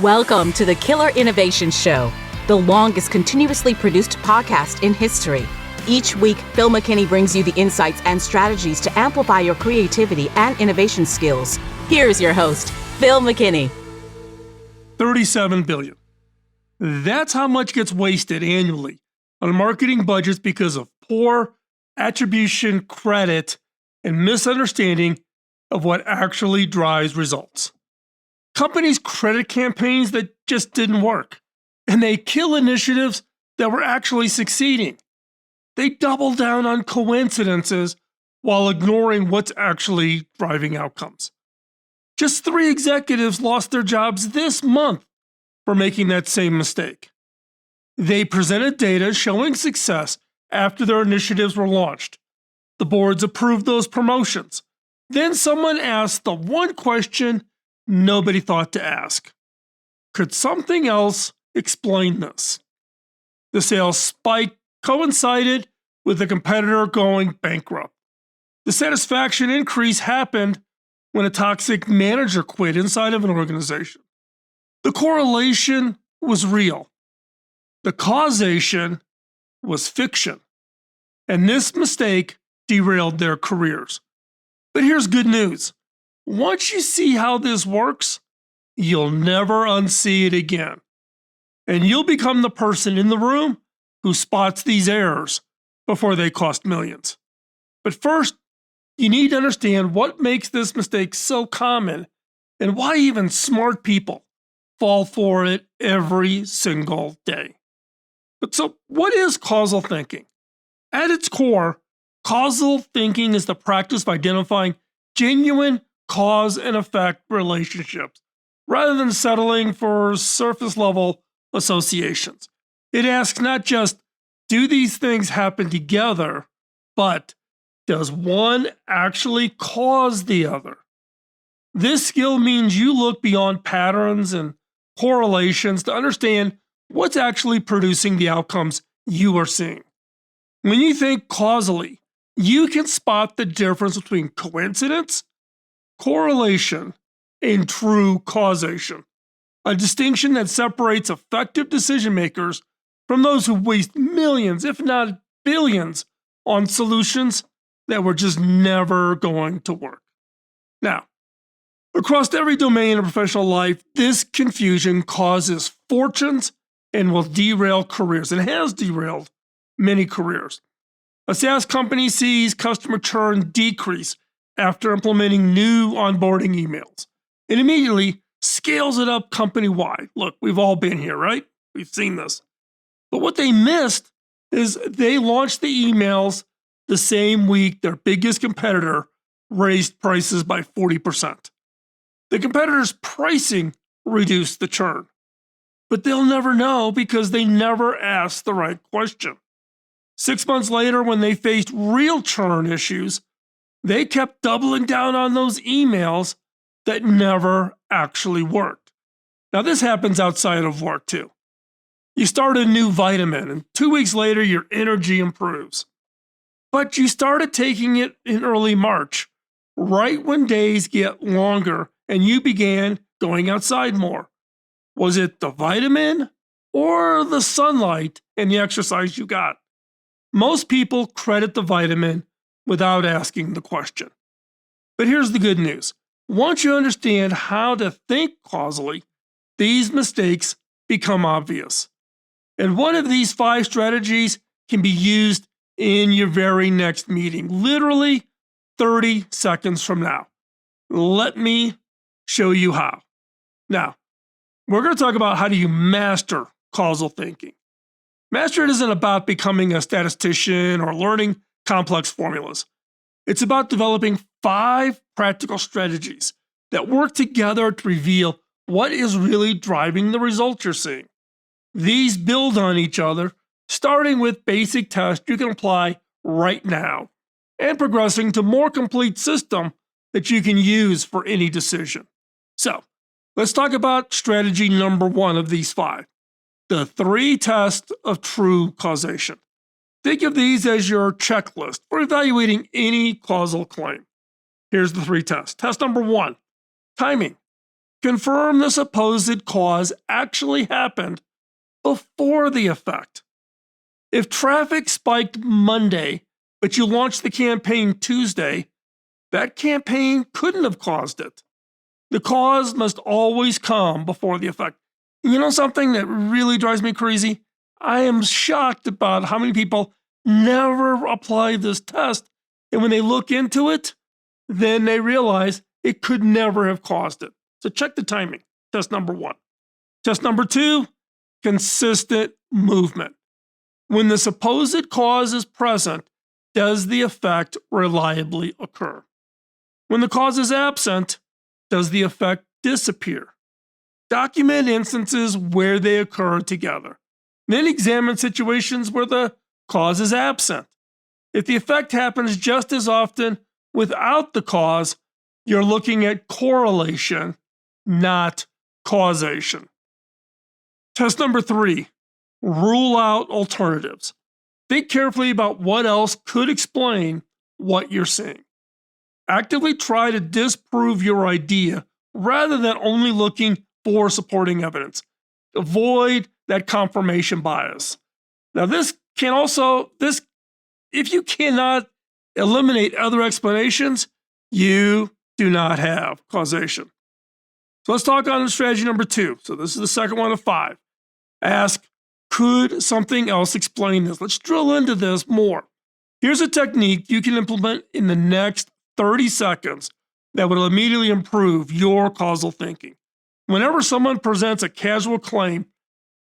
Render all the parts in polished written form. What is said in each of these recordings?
Welcome to the Killer Innovation Show, the longest continuously produced podcast in history. Each week, Phil McKinney brings you the insights and strategies to amplify your creativity and innovation skills. Here's your host, Phil McKinney. $37 billion. That's how much gets wasted annually on marketing budgets because of poor attribution, credit, and misunderstanding of what actually drives results. Companies credit campaigns that just didn't work, and they kill initiatives that were actually succeeding. They double down on coincidences while ignoring what's actually driving outcomes. Just 3 executives lost their jobs this month for making that same mistake. They presented data showing success after their initiatives were launched. The boards approved those promotions. Then someone asked the one question nobody thought to ask. Could something else explain this? The sales spike coincided with the competitor going bankrupt. The satisfaction increase happened when a toxic manager quit inside of an organization. The correlation was real. The causation was fiction. And this mistake derailed their careers. But here's good news. Once you see how this works, you'll never unsee it again. And you'll become the person in the room who spots these errors before they cost millions. But first, you need to understand what makes this mistake so common and why even smart people fall for it every single day. But so, what is causal thinking? At its core, causal thinking is the practice of identifying genuine cause and effect relationships, rather than settling for surface level associations. It asks not just, do these things happen together, but does one actually cause the other? This skill means you look beyond patterns and correlations to understand what's actually producing the outcomes you are seeing. When you think causally, you can spot the difference between coincidence, correlation, and true causation, a distinction that separates effective decision makers from those who waste millions, if not billions, on solutions that were just never going to work. Now, across every domain of professional life, this confusion causes fortunes and will derail careers, and has derailed many careers. A SaaS company sees customer churn decrease after implementing new onboarding emails, and immediately scales it up company-wide. Look, we've all been here, right? We've seen this. But what they missed is they launched the emails the same week their biggest competitor raised prices by 40%. The competitor's pricing reduced the churn, but they'll never know because they never asked the right question. 6 months later, when they faced real churn issues, they kept doubling down on those emails that never actually worked. Now, this happens outside of work too. You start a new vitamin, and 2 weeks later, your energy improves. But you started taking it in early March, right when days get longer and you began going outside more. Was it the vitamin or the sunlight and the exercise you got? Most people credit the vitamin without asking the question. But here's the good news. Once you understand how to think causally, these mistakes become obvious. And one of these 5 strategies can be used in your very next meeting, literally 30 seconds from now. Let me show you how. Now, we're going to talk about how do you master causal thinking. Master it isn't about becoming a statistician or learning complex formulas. It's about developing 5 practical strategies that work together to reveal what is really driving the results you're seeing. These build on each other, starting with basic tests you can apply right now, and progressing to more complete system that you can use for any decision. So, let's talk about strategy number 1 of these 5, the 3 tests of true causation. Think of these as your checklist for evaluating any causal claim. Here's the 3 tests. Test number 1, timing. Confirm the supposed cause actually happened before the effect. If traffic spiked Monday, but you launched the campaign Tuesday, that campaign couldn't have caused it. The cause must always come before the effect. You know something that really drives me crazy? I am shocked about how many people never apply this test, and when they look into it, then they realize it could never have caused it. So check the timing. Test number 1. Test number 2, consistent movement. When the supposed cause is present, does the effect reliably occur? When the cause is absent, does the effect disappear? Document instances where they occur together. Then examine situations where the cause is absent. If the effect happens just as often without the cause, you're looking at correlation, not causation. Test number 3, rule out alternatives. Think carefully about what else could explain what you're seeing. Actively try to disprove your idea rather than only looking for supporting evidence. Avoid that confirmation bias. Now, if you cannot eliminate other explanations, you do not have causation. So let's talk on strategy number 2. So this is the second one of 5. Ask, could something else explain this? Let's drill into this more. Here's a technique you can implement in the next 30 seconds that will immediately improve your causal thinking. Whenever someone presents a casual claim,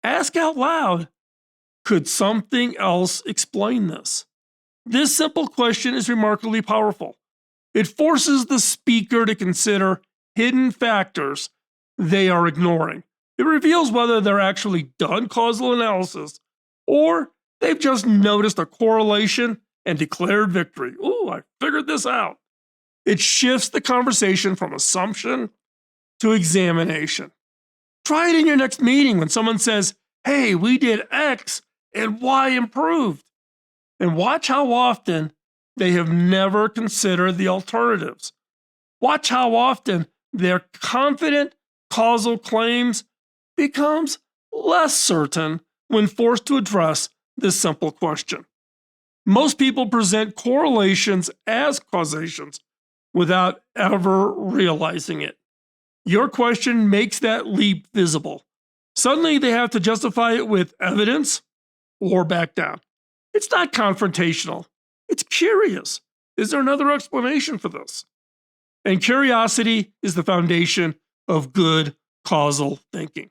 ask out loud, could something else explain this? This simple question is remarkably powerful. It forces the speaker to consider hidden factors they are ignoring. It reveals whether they're actually done causal analysis or they've just noticed a correlation and declared victory. Ooh, I figured this out. It shifts the conversation from assumption to examination. Try it in your next meeting when someone says, hey, we did X and Y improved. And watch how often they have never considered the alternatives. Watch how often their confident causal claims becomes less certain when forced to address this simple question. Most people present correlations as causations without ever realizing it. Your question makes that leap visible. Suddenly they have to justify it with evidence or back down. It's not confrontational. It's curious. Is there another explanation for this? And curiosity is the foundation of good causal thinking.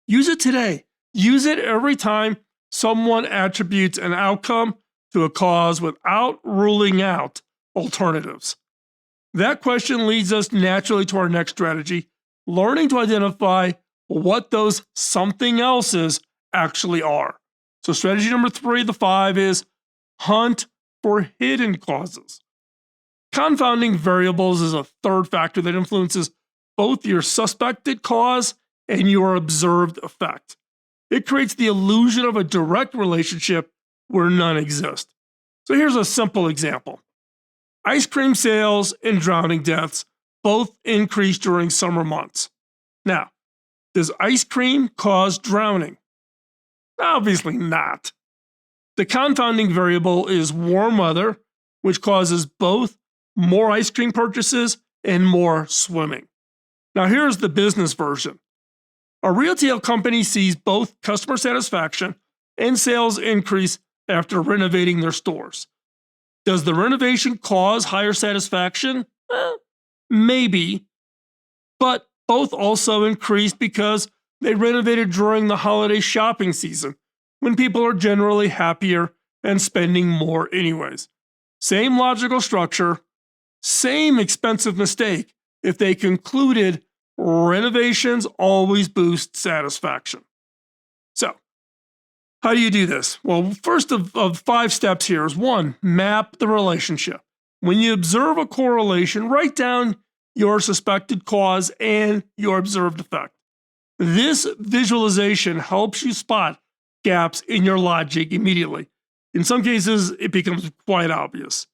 Use it today. Use it every time someone attributes an outcome to a cause without ruling out alternatives. That question leads us naturally to our next strategy, learning to identify what those something else's actually are. So strategy number 3, the 5, is hunt for hidden causes. Confounding variables is a third factor that influences both your suspected cause and your observed effect. It creates the illusion of a direct relationship where none exist. So here's a simple example. Ice cream sales and drowning deaths both increase during summer months. Now, does ice cream cause drowning? Obviously not. The confounding variable is warm weather, which causes both more ice cream purchases and more swimming. Now, here's the business version. A retail company sees both customer satisfaction and sales increase after renovating their stores. Does the renovation cause higher satisfaction? Maybe, but both also increased because they renovated during the holiday shopping season, when people are generally happier and spending more anyways. Same logical structure, same expensive mistake if they concluded renovations always boost satisfaction. So, how do you do this? Well, first of 5 steps here is 1, map the relationship. When you observe a correlation, write down your suspected cause and your observed effect. This visualization helps you spot gaps in your logic immediately. In some cases, it becomes quite obvious.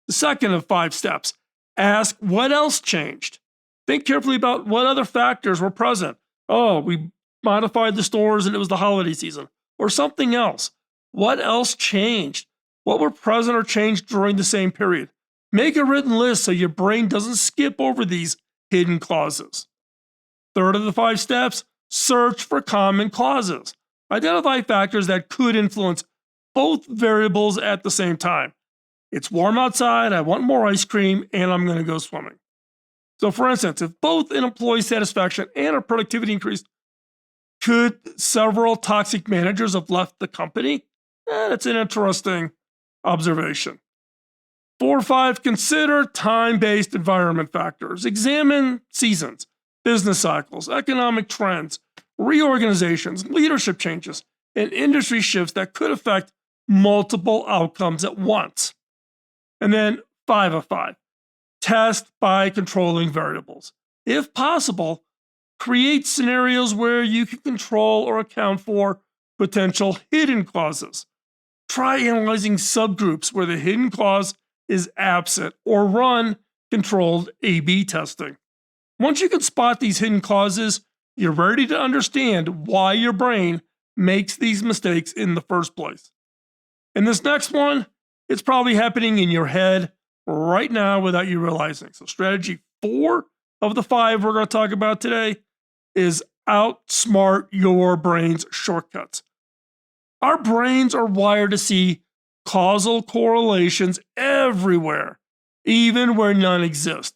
The second of 5 steps, ask what else changed. Think carefully about what other factors were present. Oh, we modified the stores and it was the holiday season, or something else. What else changed? What were present or changed during the same period? Make a written list so your brain doesn't skip over these hidden clauses. Third of the 5 steps, search for common causes. Identify factors that could influence both variables at the same time. It's warm outside, I want more ice cream, and I'm going to go swimming. So, for instance, if both in employee satisfaction and our productivity increased, could several toxic managers have left the company? That's an interesting observation. 4 or 5, consider time-based environment factors. Examine seasons, business cycles, economic trends, reorganizations, leadership changes, and industry shifts that could affect multiple outcomes at once. And then 5 of 5, test by controlling variables. If possible, create scenarios where you can control or account for potential hidden clauses. Try analyzing subgroups where the hidden clause is absent, or run controlled A/B testing. Once you can spot these hidden clauses, you're ready to understand why your brain makes these mistakes in the first place. And this next one, it's probably happening in your head right now without you realizing. So, strategy 4 of the 5 we're going to talk about today is outsmart your brain's shortcuts. Our brains are wired to see causal correlations everywhere, even where none exist.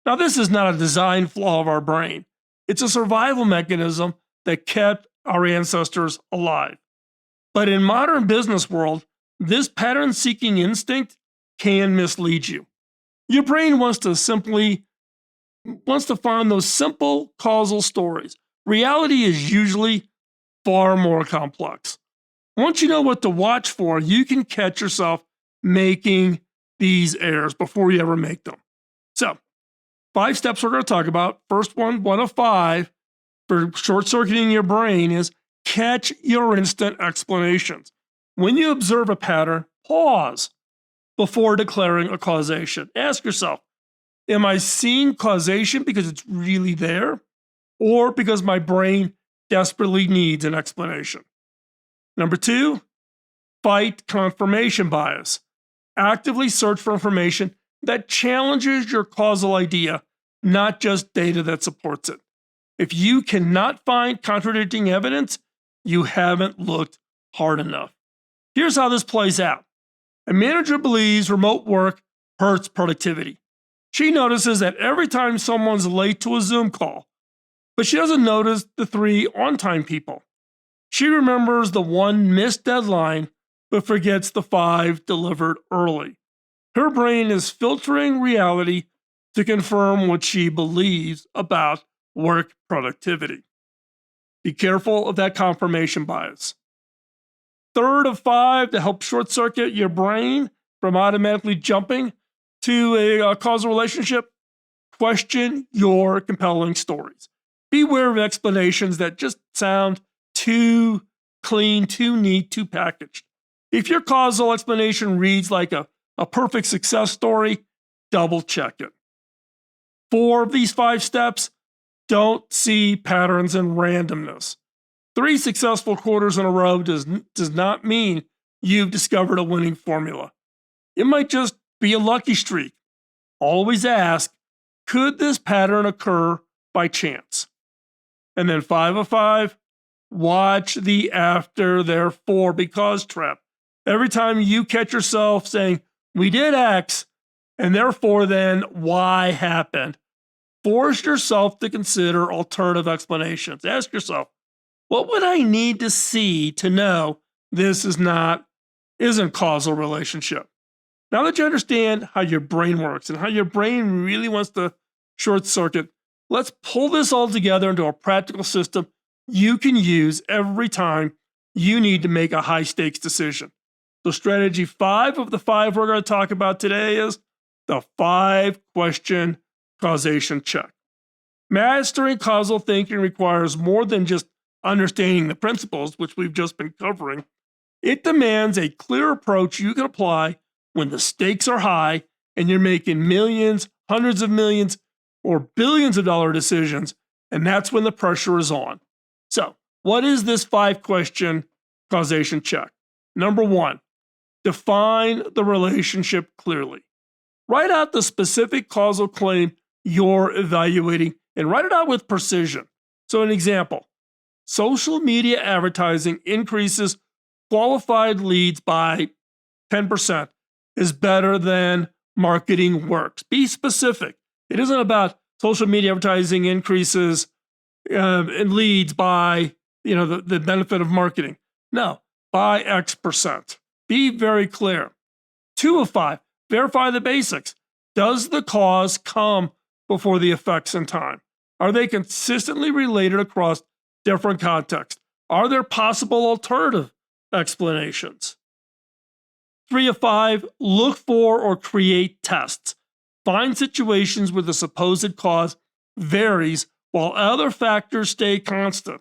Now, this is not a design flaw of our brain. It's a survival mechanism that kept our ancestors alive. But in modern business world, this pattern-seeking instinct can mislead you. Your brain wants to find those simple causal stories. Reality is usually far more complex. Once you know what to watch for, you can catch yourself making these errors before you ever make them. So, 5 steps we're going to talk about. First one of 5 for short-circuiting your brain is catch your instant explanations. When you observe a pattern, pause before declaring a causation. Ask yourself, am I seeing causation because it's really there, or because my brain desperately needs an explanation? Number 2, fight confirmation bias. Actively search for information that challenges your causal idea, not just data that supports it. If you cannot find contradicting evidence, you haven't looked hard enough. Here's how this plays out. A manager believes remote work hurts productivity. She notices that every time someone's late to a Zoom call, but she doesn't notice the 3 on-time people. She remembers the 1 missed deadline, but forgets the 5 delivered early. Her brain is filtering reality to confirm what she believes about work productivity. Be careful of that confirmation bias. Third of 5, to help short circuit your brain from automatically jumping to a causal relationship, question your compelling stories. Beware of explanations that just sound too clean, too neat, too packaged. If your causal explanation reads like a perfect success story, double check it. 4 of these 5 steps, don't see patterns in randomness. 3 successful quarters in a row does not mean you've discovered a winning formula. It might just be a lucky streak. Always ask, could this pattern occur by chance? And then 5 of 5, watch the after therefore because trap. Every time you catch yourself saying, we did X, and therefore then Y happened, force yourself to consider alternative explanations. Ask yourself, what would I need to see to know this isn't causal relationship? Now that you understand how your brain works and how your brain really wants to short circuit, let's pull this all together into a practical system you can use every time you need to make a high stakes decision. So strategy 5 of the 5 we're going to talk about today is the 5-question causation check. Mastering causal thinking requires more than just understanding the principles, which we've just been covering. It demands a clear approach you can apply when the stakes are high and you're making millions, hundreds of millions, or billions of dollar decisions, and that's when the pressure is on. So, what is this 5-question causation check? Number 1, define the relationship clearly. Write out the specific causal claim you're evaluating and write it out with precision. So, an example: social media advertising increases qualified leads by 10% is better than marketing works. Be specific. It isn't about social media advertising increases in leads by the benefit of marketing. No, by X percent. Be very clear. 2 of 5, verify the basics. Does the cause come before the effects in time? Are they consistently related across different contexts? Are there possible alternative explanations? 3 of 5, look for or create tests. Find situations where the supposed cause varies while other factors stay constant.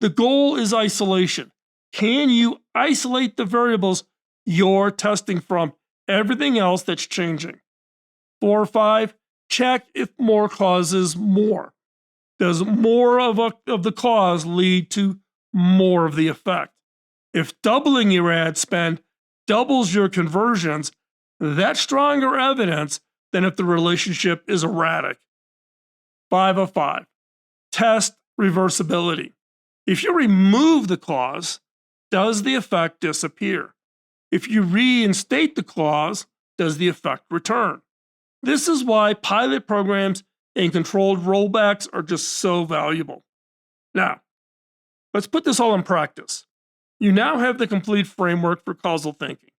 The goal is isolation. Can you isolate the variables you're testing from everything else that's changing? 4 or 5, check if more causes more. Does more of the cause lead to more of the effect? If doubling your ad spend doubles your conversions, that's stronger evidence than if the relationship is erratic. 5 of 5, test reversibility. If you remove the cause, does the effect disappear? If you reinstate the cause, does the effect return? This is why pilot programs and controlled rollbacks are just so valuable. Now, let's put this all in practice. You now have the complete framework for causal thinking.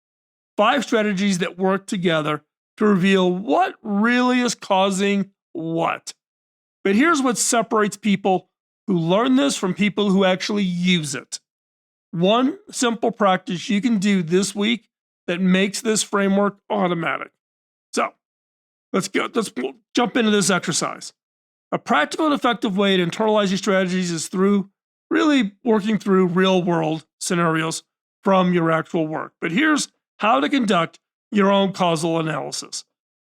5 strategies that work together to reveal what really is causing what. But here's what separates people who learn this from people who actually use it. One simple practice you can do this week that makes this framework automatic. So, let's jump into this exercise. A practical and effective way to internalize these strategies is through really working through real world scenarios from your actual work. But here's how to conduct your own causal analysis.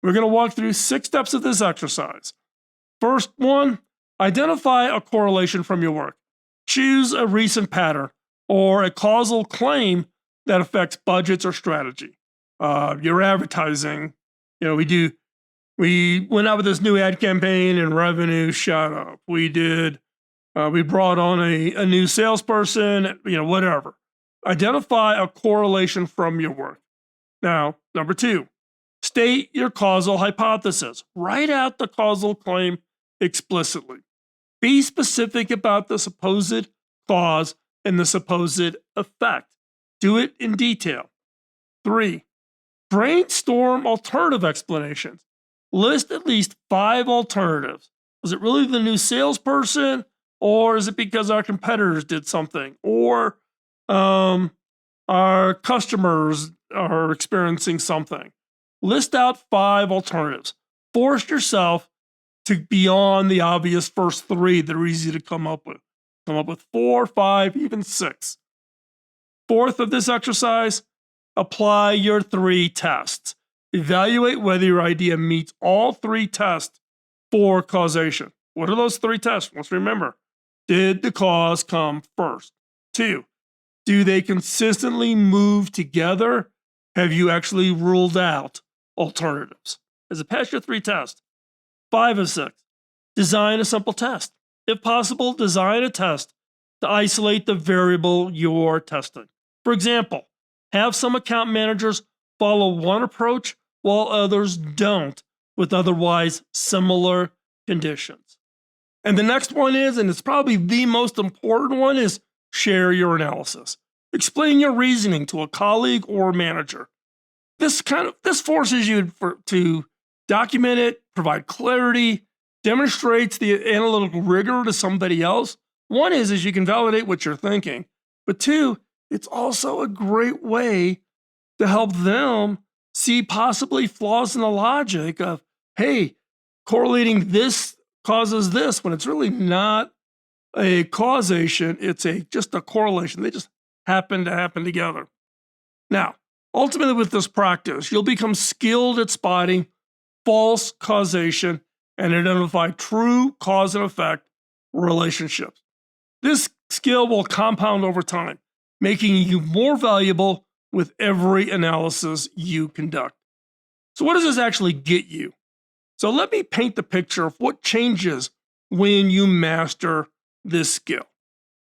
We're going to walk through 6 steps of this exercise. First one, identify a correlation from your work. Choose a recent pattern or a causal claim that affects budgets or strategy. Your advertising, we went out with this new ad campaign and revenue shot up. We brought on a new salesperson, whatever. Identify a correlation from your work. Now, number 2, state your causal hypothesis. Write out the causal claim explicitly. Be specific about the supposed cause and the supposed effect. Do it in detail. 3, brainstorm alternative explanations. List at least 5 alternatives. Was it really the new salesperson? Or is it because our competitors did something? Or our customers are experiencing something? List out 5 alternatives. Force yourself to beyond the obvious first 3 that are easy to come up with. Come up with 4, 5, even 6. Fourth of this exercise, apply your 3 tests. Evaluate whether your idea meets all 3 tests for causation. What are those 3 tests? Let's remember. Did the cause come first? 2, do they consistently move together? Have you actually ruled out alternatives? Has it passed your 3 tests? 5 of 6, design a simple test. If possible, design a test to isolate the variable you're testing. For example, have some account managers follow one approach while others don't with otherwise similar conditions. And the next one is, and it's probably the most important one, is share your analysis. Explain your reasoning to a colleague or manager. This forces you to document it, provide clarity, demonstrates the analytical rigor to somebody else. One is you can validate what you're thinking, but 2, it's also a great way to help them see possibly flaws in the logic of, hey, correlating this causes this when it's really not a causation, it's just a correlation. They just happen to happen together. Now, ultimately with this practice, you'll become skilled at spotting false causation and identify true cause and effect relationships. This skill will compound over time, making you more valuable with every analysis you conduct. So, what does this actually get you? So, let me paint the picture of what changes when you master this skill.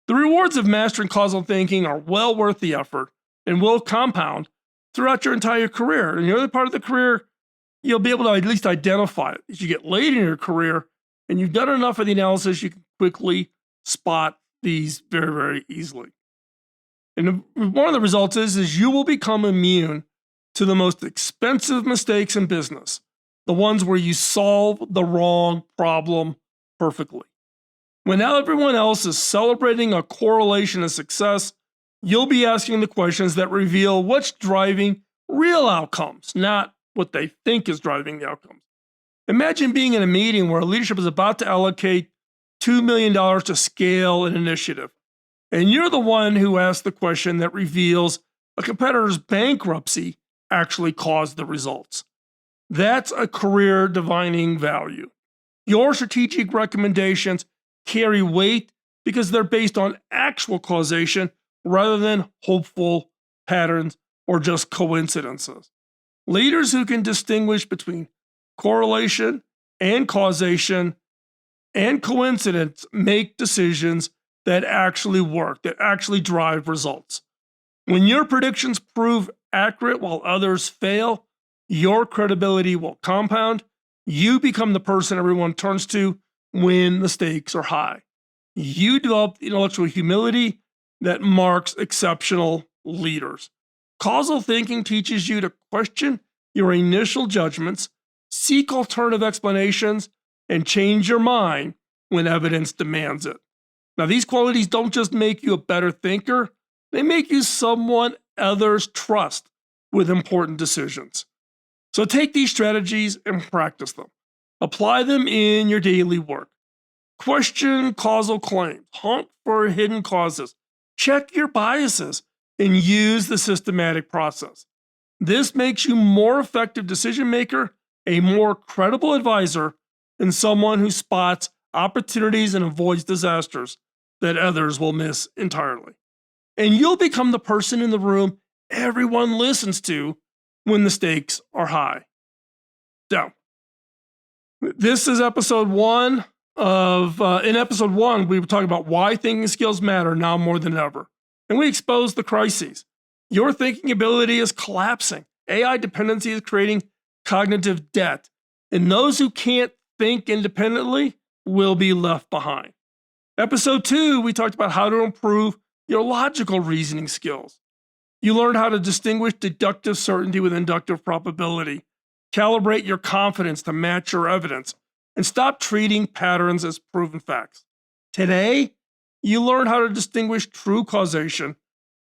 The rewards of mastering causal thinking are well worth the effort and will compound throughout your entire career. In the early part of the career, you'll be able to at least identify it. As you get late in your career and you've done enough of the analysis, you can quickly spot these very, very easily. And one of the results is you will become immune to the most expensive mistakes in business, the ones where you solve the wrong problem perfectly. When now everyone else is celebrating a correlation of success, you'll be asking the questions that reveal what's driving real outcomes, not what they think is driving the outcomes. Imagine being in a meeting where leadership is about to allocate $2 million to scale an initiative, and you're the one who asks the question that reveals a competitor's bankruptcy actually caused the results. That's a career defining value. Your strategic recommendations carry weight because they're based on actual causation rather than hopeful patterns or just coincidences. Leaders who can distinguish between correlation and causation and coincidence make decisions that actually work, that actually drive results. When your predictions prove accurate while others fail, your credibility will compound. You become the person everyone turns to when the stakes are high. You develop intellectual humility that marks exceptional leaders. Causal thinking teaches you to question your initial judgments, seek alternative explanations, and change your mind when evidence demands it. Now, these qualities don't just make you a better thinker, they make you someone others trust with important decisions. So take these strategies and practice them. Apply them in your daily work. Question causal claims, hunt for hidden causes, check your biases, and use the systematic process. This makes you a more effective decision maker, a more credible advisor, and someone who spots opportunities and avoids disasters that others will miss entirely. And you'll become the person in the room everyone listens to when the stakes are high. So, this is episode one in episode one, we were talking about why thinking skills matter now more than ever. And we exposed the crises. Your thinking ability is collapsing. AI dependency is creating cognitive debt. And those who can't think independently will be left behind. Episode 2, we talked about how to improve your logical reasoning skills. You learned how to distinguish deductive certainty with inductive probability, calibrate your confidence to match your evidence, and stop treating patterns as proven facts. Today, you learn how to distinguish true causation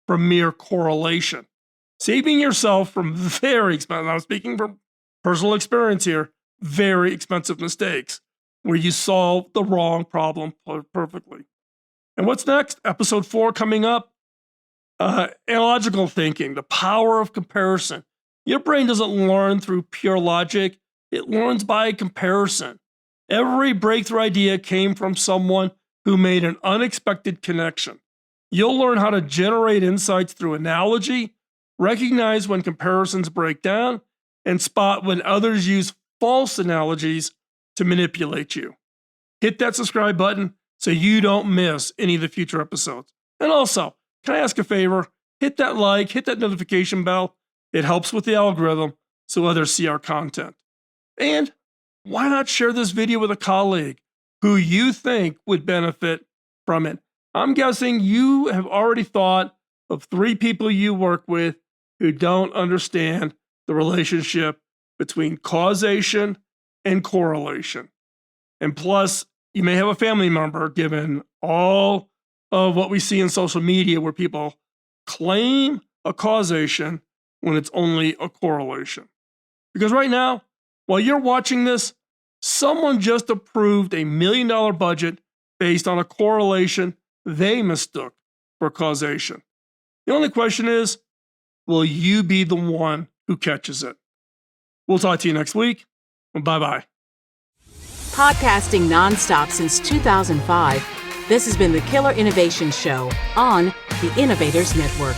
from mere correlation, saving yourself from very expensive, I'm speaking from personal experience here, very expensive mistakes where you solve the wrong problem perfectly. And what's next? Episode 4 coming up. Analogical thinking, the power of comparison. Your brain doesn't learn through pure logic, it learns by comparison. Every breakthrough idea came from someone who made an unexpected connection. You'll learn how to generate insights through analogy, recognize when comparisons break down, and spot when others use false analogies to manipulate you. Hit that subscribe button so you don't miss any of the future episodes. And also, can I ask a favor? Hit that like, hit that notification bell. It helps with the algorithm so others see our content. And why not share this video with a colleague who you think would benefit from it? I'm guessing you have already thought of 3 people you work with who don't understand the relationship between causation and correlation. And plus, you may have a family member, given all of what we see in social media where people claim a causation when it's only a correlation. Because right now, while you're watching this, someone just approved $1 million budget based on a correlation they mistook for causation. The only question is, will you be the one who catches it? We'll talk to you next week. Bye-bye. Podcasting nonstop since 2005, this has been the Killer Innovation Show on the Innovators Network.